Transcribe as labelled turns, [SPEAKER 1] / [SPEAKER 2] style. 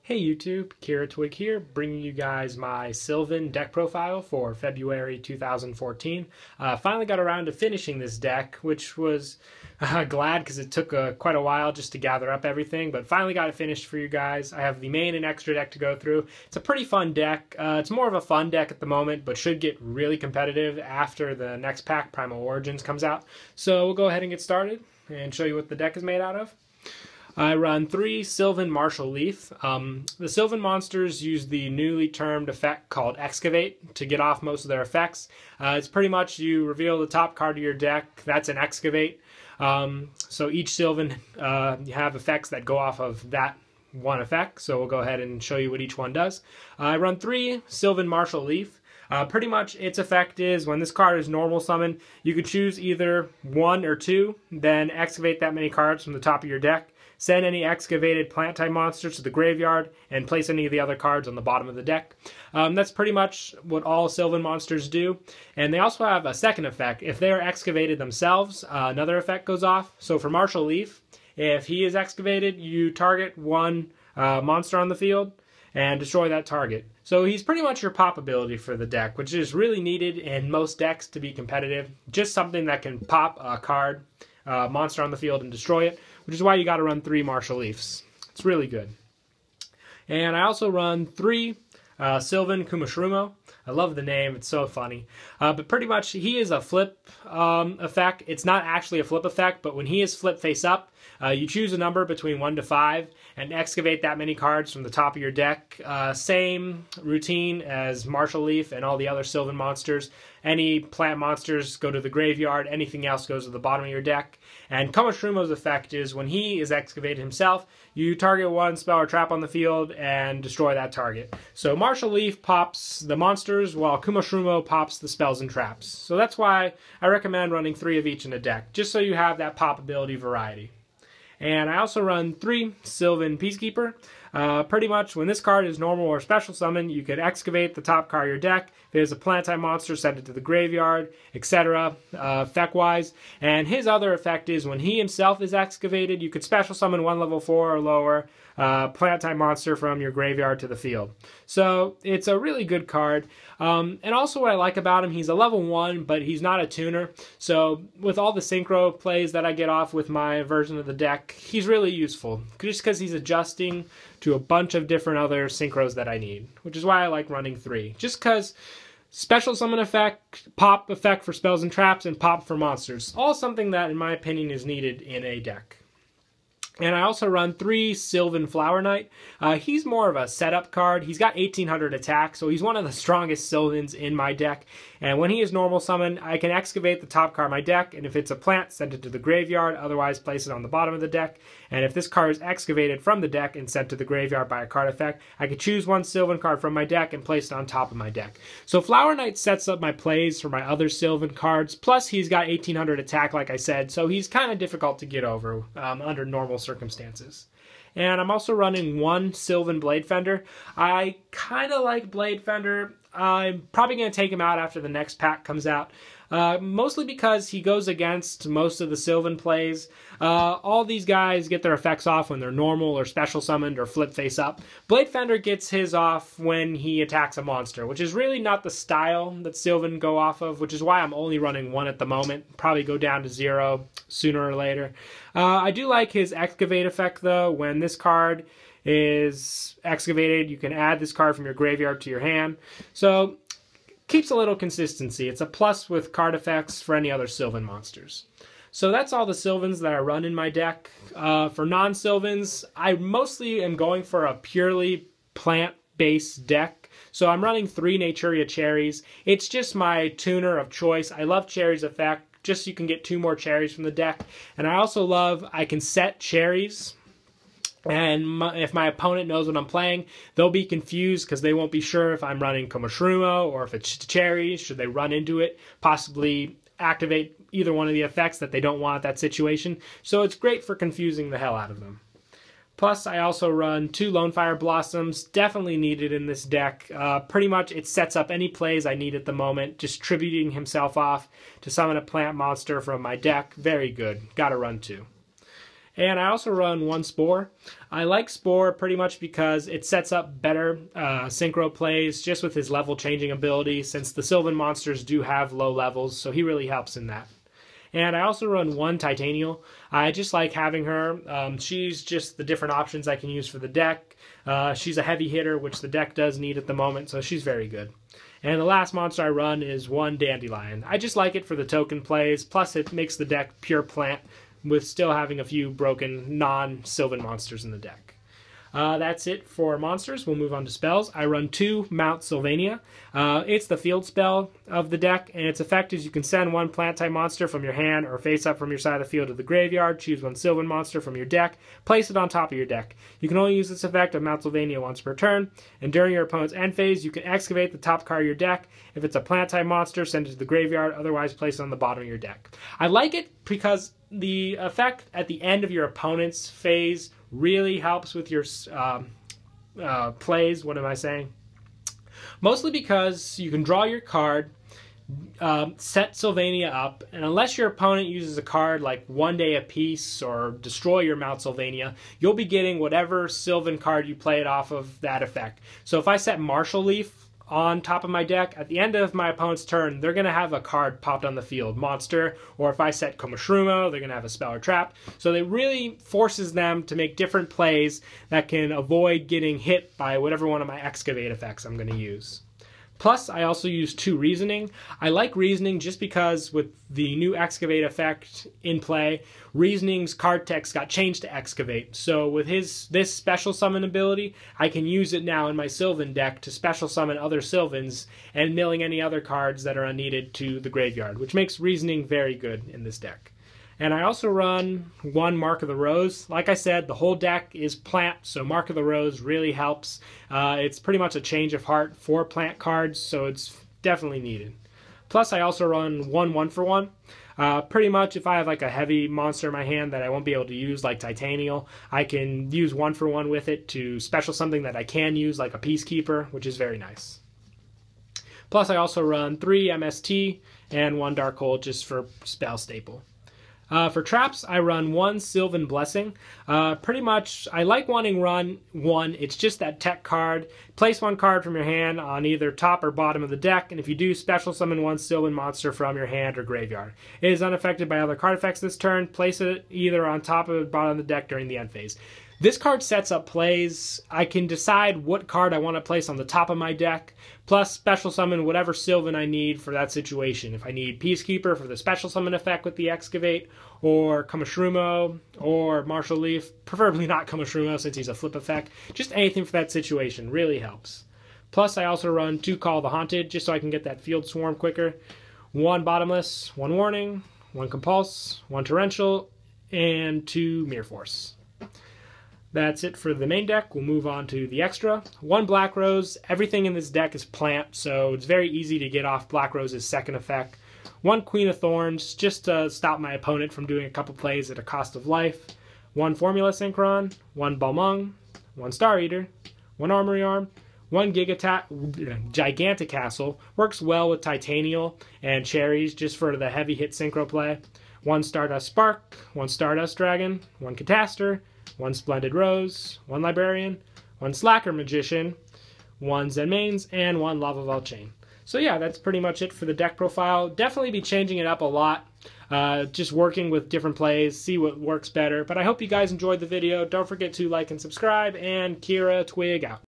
[SPEAKER 1] Hey YouTube, Kira Twig here, bringing you guys my Sylvan deck profile for February 2014. Finally got around to finishing this deck, which was glad because it took quite a while just to gather up everything, but finally got it finished for you guys. I have the main and extra deck to go through. It's a pretty fun deck. It's more of a fun deck at the moment, but should get really competitive after the next pack, Primal Origins, comes out. So we'll go ahead and get started and show you what the deck is made out of. I run 3 Sylvan Martial Leaf. The Sylvan monsters use the newly termed effect called Excavate to get off most of their effects. It's pretty much you reveal the top card of your deck, that's an Excavate. So each Sylvan you have effects that go off of that one effect, so we'll go ahead and show you what each one does. I run 3 Sylvan Martial Leaf. Pretty much its effect is when this card is normal summon, you can choose either 1 or 2, then excavate that many cards from the top of your deck. Send any excavated plant type monsters to the graveyard and place any of the other cards on the bottom of the deck. That's pretty much what all Sylvan monsters do. And they also have a second effect. If they are excavated themselves, another effect goes off. So for Martial Leaf, if he is excavated, you target one monster on the field and destroy that target. So he's pretty much your pop ability for the deck, which is really needed in most decks to be competitive. Just something that can pop a card, monster on the field, and destroy it, which is why you got to run 3 Martial Leafs. It's really good. And I also run 3 Sylvan Coup Mushroom. I love the name, it's so funny. But pretty much he is a flip effect. It's not actually a flip effect, but when he is flip face up, you choose a number between 1 to 5 and excavate that many cards from the top of your deck. Same routine as Martial Leaf and all the other Sylvan monsters. Any plant monsters go to the graveyard, anything else goes to the bottom of your deck. And Coup Mushroom's effect is when he is excavated himself, you target one spell or trap on the field and destroy that target. So Martial Leaf pops the monsters while Coup Mushroom pops the spells and traps. So that's why I recommend running 3 of each in a deck, just so you have that pop ability variety. And I also run 3 Sylvan Peacekeeper. Pretty much when this card is normal or special summon, you could excavate the top card of your deck. If it is a plant type monster, send it to the graveyard, etc. Effect-wise. And his other effect is when he himself is excavated, you could special summon 1 level 4 or lower plant type monster from your graveyard to the field. So it's a really good card. And also what I like about him, he's a level 1, but he's not a tuner. So with all the synchro plays that I get off with my version of the deck, he's really useful. Just because he's adjusting to a bunch of different other synchros that I need, which is why I like running 3. Just because special summon effect, pop effect for spells and traps, and pop for monsters. All something that, in my opinion, is needed in a deck. And I also run 3 Sylvan Flower Knight. He's more of a setup card. He's got 1800 attack, so he's one of the strongest Sylvans in my deck. And when he is normal summon, I can excavate the top card of my deck, and if it's a plant, send it to the graveyard, otherwise place it on the bottom of the deck. And if this card is excavated from the deck and sent to the graveyard by a card effect, I can choose 1 Sylvan card from my deck and place it on top of my deck. So Flower Knight sets up my plays for my other Sylvan cards, plus he's got 1800 attack, like I said, so he's kind of difficult to get over under normal circumstances. And I'm also running 1 Sylvan Blade Fender. I kind of like Blade Fender. I'm probably going to take him out after the next pack comes out. Mostly because he goes against most of the Sylvan plays. All these guys get their effects off when they're normal or special summoned or flip face up. Blade Fender gets his off when he attacks a monster, which is really not the style that Sylvan go off of, which is why I'm only running 1 at the moment. Probably go down to 0 sooner or later. I do like his Excavate effect though. When this card is excavated, you can add this card from your graveyard to your hand. So keeps a little consistency. It's a plus with card effects for any other Sylvan monsters. So that's all the Sylvans that I run in my deck. For non-Sylvans, I mostly am going for a purely plant-based deck. So I'm running 3 Naturia Cherries. It's just my tuner of choice. I love Cherry's effect, just so you can get 2 more cherries from the deck. And I also love, I can set cherries. And if my opponent knows what I'm playing, they'll be confused because they won't be sure if I'm running Coup Mushroom or if it's cherries. Should they run into it? Possibly activate either one of the effects that they don't want at that situation. So it's great for confusing the hell out of them. Plus, I also run 2 Lonefire Blossoms, definitely needed in this deck. Pretty much it sets up any plays I need at the moment, distributing himself off to summon a plant monster from my deck. Very good. Gotta run 2. And I also run one spore. I like spore pretty much because it sets up better synchro plays just with his level changing ability, since the Sylvan monsters do have low levels, so he really helps in that. And I also run one Titanial. I just like having her. She's just the different options I can use for the deck. She's a heavy hitter, which the deck does need at the moment, so she's very good. And the last monster I run is one Dandelion. I just like it for the token plays, plus it makes the deck pure plant with still having a few broken non-Sylvan monsters in the deck. That's it for monsters. We'll move on to spells. I run two Mount Sylvania. It's the field spell of the deck, and its effect is you can send one plant-type monster from your hand or face up from your side of the field to the graveyard, choose one Sylvan monster from your deck, place it on top of your deck. You can only use this effect of Mount Sylvania once per turn, and during your opponent's end phase, you can excavate the top card of your deck. If it's a plant-type monster, send it to the graveyard, otherwise place it on the bottom of your deck. I like it because the effect at the end of your opponent's phase really helps with your plays. What am I saying? Mostly because you can draw your card, set Sylvania up, and unless your opponent uses a card like One Day Apiece or Destroy Your Mount Sylvania, you'll be getting whatever Sylvan card you played off of that effect. So if I set Marshall Leaf on top of my deck, at the end of my opponent's turn, they're going to have a card popped on the field, monster, or if I set Coup Mushroom, they're going to have a spell or trap. So it really forces them to make different plays that can avoid getting hit by whatever one of my excavate effects I'm going to use. Plus, I also use two Reasoning. I like Reasoning just because with the new Excavate effect in play, Reasoning's card text got changed to Excavate. So with this special summon ability, I can use it now in my Sylvan deck to special summon other Sylvans and milling any other cards that are unneeded to the graveyard, which makes Reasoning very good in this deck. And I also run one Mark of the Rose. Like I said, the whole deck is plant, so Mark of the Rose really helps. It's pretty much a change of heart for plant cards, so it's definitely needed. Plus, I also run one 1-for-1. Pretty much if I have like a heavy monster in my hand that I won't be able to use, like Titanial, I can use 1-for-1 with it to special something that I can use, like a Peacekeeper, which is very nice. Plus, I also run 3 MST and 1 Darkhold just for spell staple. For traps, I run one Sylvan Blessing. Pretty much, I like wanting run one. It's just that tech card. Place one card from your hand on either top or bottom of the deck, and if you do, special summon one Sylvan monster from your hand or graveyard. It is unaffected by other card effects this turn. Place it either on top or bottom of the deck during the end phase. This card sets up plays. I can decide what card I want to place on the top of my deck, plus special summon whatever Sylvan I need for that situation. If I need Peacekeeper for the special summon effect with the Excavate, or Coup Mushroom, or Marshall Leaf, preferably not Coup Mushroom since he's a flip effect. Just anything for that situation really helps. Plus, I also run 2 Call the Haunted, just so I can get that field swarm quicker. 1 Bottomless, 1 Warning, 1 Compulse, 1 Torrential, and 2 Mirror Force. That's it for the main deck. We'll move on to the extra. 1 Black Rose. Everything in this deck is plant, so it's very easy to get off Black Rose's second effect. 1 Queen of Thorns, just to stop my opponent from doing a couple plays at a cost of life. 1 Formula Synchron, 1 Balmung, 1 Star Eater, 1 Armory Arm, 1 Gigantic Castle. Works well with Titanial and Cherries just for the heavy hit synchro play. 1 Stardust Spark, 1 Stardust Dragon, 1 Catastor, 1 Splendid Rose, 1 Librarian, 1 Slacker Magician, 1 Zenmaines, and 1 Lava Vault Chain. So yeah, that's pretty much it for the deck profile. Definitely be changing it up a lot. Just working with different plays, see what works better. But I hope you guys enjoyed the video. Don't forget to like and subscribe, and Kira Twig out.